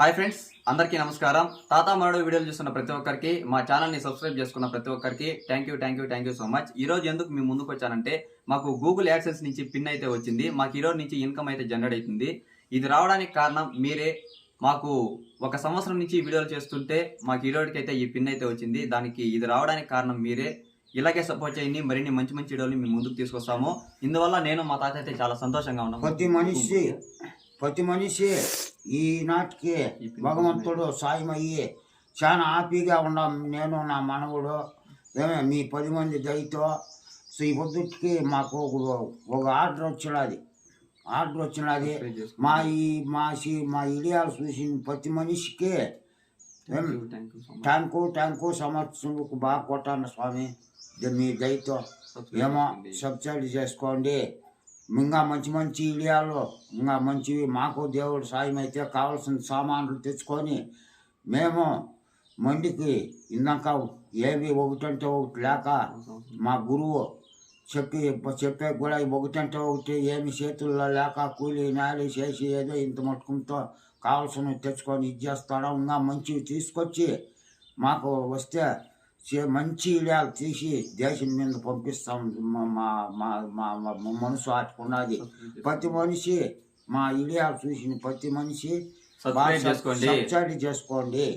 Hi friends, అందరికీ నమస్కారం. తాత మరో వీడియోలు చూస్తున్న ప్రతి ఒక్కరికి, మా ఛానల్ని సబ్స్క్రైబ్ చేసుకున్న ప్రతి ఒక్కరికి థ్యాంక్ యూ సో మచ్. ఈ రోజు ఎందుకు మీ ముందుకు వచ్చానంటే, మాకు గూగుల్ యాడ్సెన్స్ నుంచి పిన్ అయితే వచ్చింది. మాకు ఈ రోజు నుంచి ఇన్కమ్ అయితే జనరేట్ అవుతుంది. ఇది రావడానికి కారణం మీరే. మాకు ఒక సంవత్సరం నుంచి వీడియోలు చేస్తుంటే మాకు ఈ రోజుకి అయితే ఈ పిన్ అయితే వచ్చింది. దానికి ఇది రావడానికి కారణం మీరే. ఇలాగే సపోర్ట్ చేయండి. మరిన్ని మంచి మంచి వీడియోలు మేము ముందుకు తీసుకొస్తాము. ఇందువల్ల నేను మా తాత అయితే చాలా సంతోషంగా ఉన్నాము. ప్రతి మనిషి ఈనాటికి భగవంతుడు సాయమయ్యి చాలా హ్యాపీగా ఉన్నాం. నేను నా మనవుడు మీ 10 మంది దయతో ఈ పొద్దుకి మాకు ఒక ఆర్డర్ వచ్చినది. మా ఇడియాలు చూసిన ప్రతి మనిషికి థ్యాంక్ యూ సంవత్సరంకు బాగా కొట్టాను స్వామి. మీ దయతో ఏమో సబ్సిడీ చేసుకోండి. ఇంకా మంచి ఇడియాలు ఇంకా మంచివి మాకు దేవుడు సాయం అయితే కావాల్సిన సామాన్లు తెచ్చుకొని మేము మండికి ఇందాక ఏవి ఒకటంటే ఒకటి లేక మా గురువు చెప్పే కూడా ఒకటంటే ఒకటి ఏమి చేతుల్లో లేక కూలి నాలి చేసి ఏదో ఇంత మట్టుకుంతో కావాల్సినవి తెచ్చుకొని ఇది చేస్తాడు. ఇంకా మంచివి తీసుకొచ్చి మాకు వస్తే మంచి ఇడియాలు తీసి దేశం మీద పంపిస్తాం. మా మనసు ఆటుకున్నది. ప్రతి మనిషి మా ఇడియాలు చూసిన ప్రతి మనిషి సబ్సిడీ చేసుకోండి.